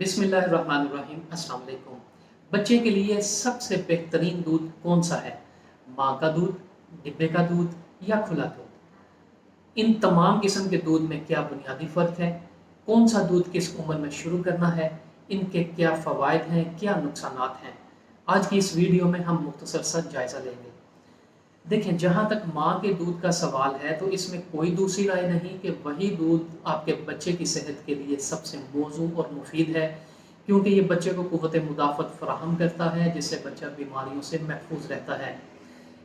बिस्मिल्लाहिर्रहमानिर्रहीम। अस्सलाम वालेकुम। बच्चे के लिए सबसे बेहतरीन दूध कौन सा है? माँ का दूध, डिब्बे का दूध या खुला दूध? इन तमाम किस्म के दूध में क्या बुनियादी फ़र्क है? कौन सा दूध किस उम्र में शुरू करना है? इनके क्या फ़वाइद हैं, क्या नुकसानात हैं? आज की इस वीडियो में हम मुख्तसर सा जायज़ा लेंगे। देखें, जहाँ तक माँ के दूध का सवाल है तो इसमें कोई दूसरी राय नहीं कि वही दूध आपके बच्चे की सेहत के लिए सबसे मौजूद और मुफीद है, क्योंकि ये बच्चे को क़ुव्वत मुदाफ़त फ़राहम करता है, जिससे बच्चा बीमारियों से महफूज रहता है।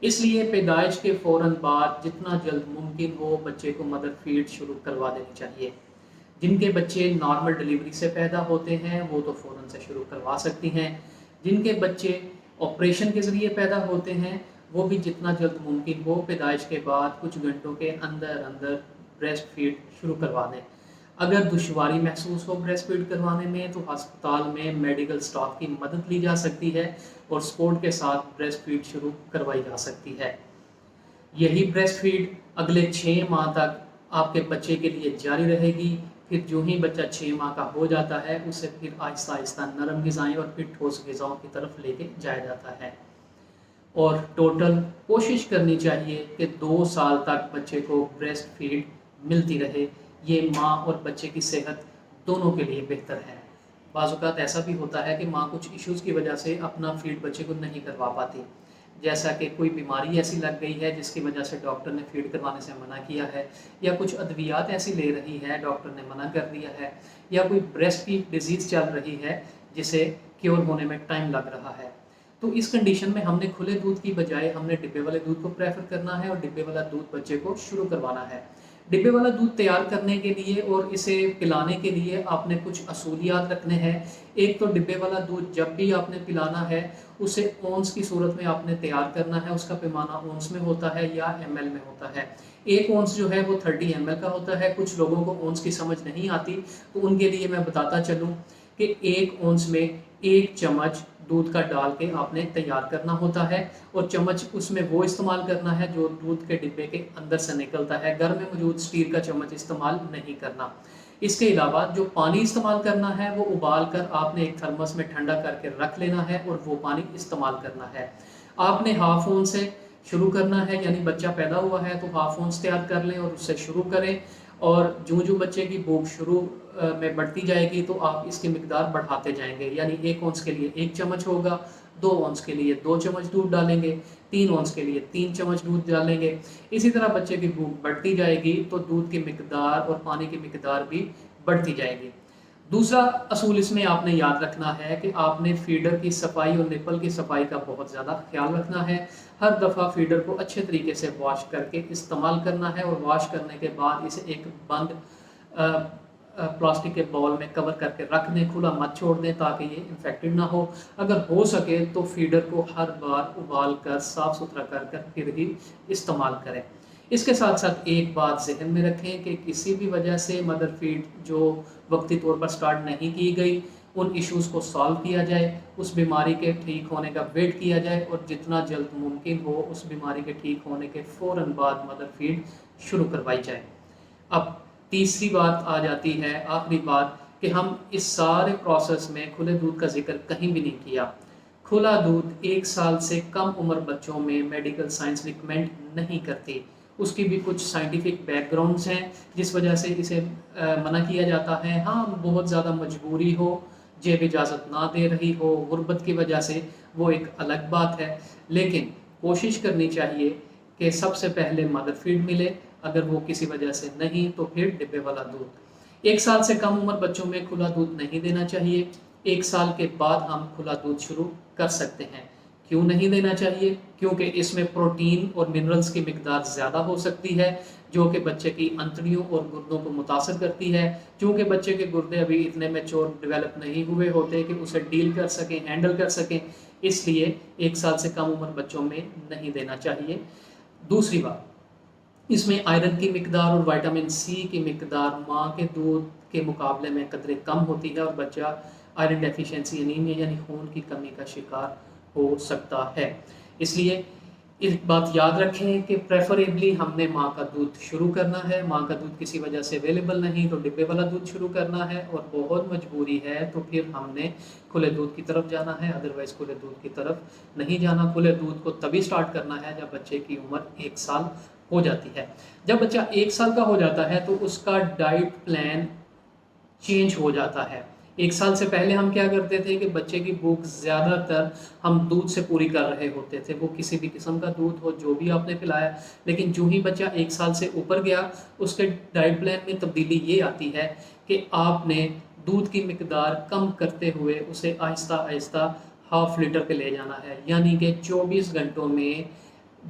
इसलिए पैदाइश के फ़ौरन बाद जितना जल्द मुमकिन हो बच्चे को मदर फीड शुरू करवा देनी चाहिए। जिनके बच्चे नॉर्मल डिलीवरी से पैदा होते हैं वो तो फ़ौरन से शुरू करवा सकती हैं। जिनके बच्चे ऑपरेशन के ज़रिए पैदा होते हैं वो भी जितना जल्द मुमकिन हो पैदाइश के बाद कुछ घंटों के अंदर अंदर ब्रेस्ट फीड शुरू करवा दें। अगर दुश्वारी महसूस हो ब्रेस्ट फीड करवाने में तो अस्पताल में मेडिकल स्टाफ की मदद ली जा सकती है और सपोर्ट के साथ ब्रेस्ट फीड शुरू करवाई जा सकती है। यही ब्रेस्ट फीड अगले 6 माह तक आपके बच्चे के लिए जारी रहेगी। फिर जो ही बच्चा 6 माह का हो जाता है उसे फिर आहिस्ता आहिस्ता नरम ग़िज़ाएँ और फिर ठोस ग़िज़ाओं की तरफ लेके जाया जाता है। और टोटल कोशिश करनी चाहिए कि 2 साल तक बच्चे को ब्रेस्ट फीड मिलती रहे। ये माँ और बच्चे की सेहत दोनों के लिए बेहतर है। बाज़ औक़ात ऐसा भी होता है कि माँ कुछ इश्यूज़ की वजह से अपना फीड बच्चे को नहीं करवा पाती, जैसा कि कोई बीमारी ऐसी लग गई है जिसकी वजह से डॉक्टर ने फीड करवाने से मना किया है, या कुछ अद्वियात ऐसी ले रही है डॉक्टर ने मना कर दिया है, या कोई ब्रेस्ट की डिजीज़ चल रही है जिसे क्योर होने में टाइम लग रहा है। तो इस कंडीशन में हमने खुले दूध की बजाय हमने डिब्बे वाले दूध को प्रेफर करना है और डिब्बे वाला दूध बच्चे को शुरू करवाना है। डिब्बे वाला दूध तैयार करने के लिए और इसे पिलाने के लिए आपने कुछ असूलियात रखने हैं। एक तो डिब्बे वाला दूध जब भी आपने पिलाना है उसे औंस की सूरत में आपने तैयार करना है। उसका पैमाना औंस में होता है या ml में होता है। एक औंस जो है वो 30 ml का होता है। कुछ लोगों को औंस की समझ नहीं आती तो उनके लिए मैं बताता चलूँ कि एक औंस में 1 चम्मच दूध का डाल के आपने तैयार करना होता है, और चम्मच उसमें वो इस्तेमाल करना है जो दूध के डिब्बे के अंदर से निकलता है। घर में मौजूद स्टील का चम्मच इस्तेमाल नहीं करना। इसके अलावा जो पानी इस्तेमाल करना है वो उबाल कर आपने एक थर्मस में ठंडा करके रख लेना है और वो पानी इस्तेमाल करना है। आपने हाफ औंस से शुरू करना है, यानी बच्चा पैदा हुआ है तो हाफ औंस तैयार कर लें और उससे शुरू करें, और जो बच्चे की भूख शुरू में बढ़ती जाएगी तो आप इसकी मिकदार बढ़ाते जाएंगे। यानी 1 औंस के लिए 1 चम्मच होगा, 2 औंस के लिए 2 चम्मच दूध डालेंगे, 3 औंस के लिए 3 चम्मच दूध डालेंगे। इसी तरह बच्चे की भूख बढ़ती जाएगी तो दूध की मिकदार और पानी की मिकदार भी बढ़ती जाएगी। दूसरा असूल इसमें आपने याद रखना है कि आपने फीडर की सफाई और निपल की सफाई का बहुत ज़्यादा ख्याल रखना है। हर दफ़ा फीडर को अच्छे तरीके से वॉश करके इस्तेमाल करना है, और वॉश करने के बाद इसे एक बंद प्लास्टिक के बाउल में कवर करके रख दें, खुला मत छोड़ दें ताकि ये इन्फेक्टेड ना हो। अगर हो सके तो फीडर को हर बार उबाल कर साफ़ सुथरा कर फिर ही इस्तेमाल करें। इसके साथ साथ एक बात ज़हन में रखें कि किसी भी वजह से मदर फीड जो वक्ती तौर पर स्टार्ट नहीं की गई, उन इश्यूज़ को सॉल्व किया जाए, उस बीमारी के ठीक होने का वेट किया जाए, और जितना जल्द मुमकिन हो उस बीमारी के ठीक होने के फ़ौरन बाद मदर फीड शुरू करवाई जाए। अब तीसरी बात आ जाती है, आखिरी बात, कि हम इस सारे प्रोसेस में खुले दूध का जिक्र कहीं भी नहीं किया। खुला दूध 1 साल से कम उम्र बच्चों में मेडिकल साइंस रिकमेंड नहीं करती। उसकी भी कुछ साइंटिफिक बैकग्राउंड्स हैं जिस वजह से इसे मना किया जाता है। हाँ, बहुत ज़्यादा मजबूरी हो, जेब इजाज़त ना दे रही हो, गुर्बत की वजह से, वो एक अलग बात है। लेकिन कोशिश करनी चाहिए कि सबसे पहले मदर फीड मिले, अगर वो किसी वजह से नहीं तो फिर डिब्बे वाला दूध। 1 साल से कम उम्र बच्चों में खुला दूध नहीं देना चाहिए। 1 साल के बाद हम खुला दूध शुरू कर सकते हैं। क्यों नहीं देना चाहिए? क्योंकि इसमें प्रोटीन और मिनरल्स की मिकदार ज़्यादा हो सकती है जो कि बच्चे की अंतड़ियों और गुर्दों को मुतासर करती है। चूँकि बच्चे के गुर्दे अभी इतने मैच्योर डेवलप नहीं हुए होते कि उसे डील कर सकें, हैंडल कर सकें, इसलिए 1 साल से कम उम्र बच्चों में नहीं देना चाहिए। दूसरी बात, इसमें आयरन की मिकदार और विटामिन सी की मिकदार माँ के दूध के मुकाबले में कदरे कम होती है, और बच्चा आयरन डेफिशिएंसी एनीमिया यानी खून की कमी का शिकार हो सकता है। इसलिए ایک بات یاد رکھیں کہ پریفریبلی ہم نے ماں کا دودھ شروع کرنا ہے. ماں کا دودھ کسی وجہ سے اویلیبل نہیں تو ڈبے والا دودھ شروع کرنا ہے, اور بہت مجبوری ہے تو پھر ہم نے کھلے دودھ کی طرف جانا ہے, ادروائز کھلے دودھ کی طرف نہیں جانا. کھلے دودھ کو تبھی سٹارٹ کرنا ہے جب بچے کی عمر 1 سال ہو جاتی ہے. جب بچہ 1 سال کا ہو جاتا ہے تو اس کا ڈائٹ پلان چینج ہو جاتا ہے. 1 سال سے پہلے ہم کیا کرتے تھے کہ بچے کی بھوک زیادہ تر ہم دودھ سے پوری کر رہے ہوتے تھے, وہ کسی بھی قسم کا دودھ ہو جو بھی آپ نے پلایا. لیکن جو ہی بچہ 1 سال سے اوپر گیا اس کے ڈائٹ پلان میں تبدیلی یہ آتی ہے کہ آپ نے دودھ کی مقدار کم کرتے ہوئے اسے آہستہ آہستہ 1/2 لیٹر پہ لے جانا ہے. یعنی کہ 24 گھنٹوں میں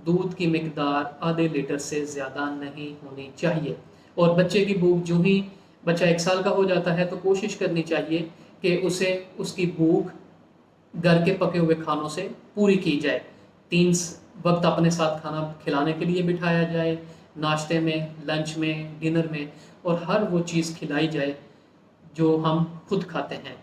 دودھ کی مقدار آدھے لیٹر سے زیادہ نہیں ہونی چاہیے. اور بچے کی بھوک جو ہی بچہ 1 سال کا ہو جاتا ہے تو کوشش کرنی چاہیے کہ اسے اس کی بھوک گھر کے پکے ہوئے کھانوں سے پوری کی جائے. 3 وقت اپنے ساتھ کھانا کھلانے کے لیے بٹھایا جائے, ناشتے میں, لنچ میں, ڈنر میں, اور ہر وہ چیز کھلائی جائے جو ہم خود کھاتے ہیں.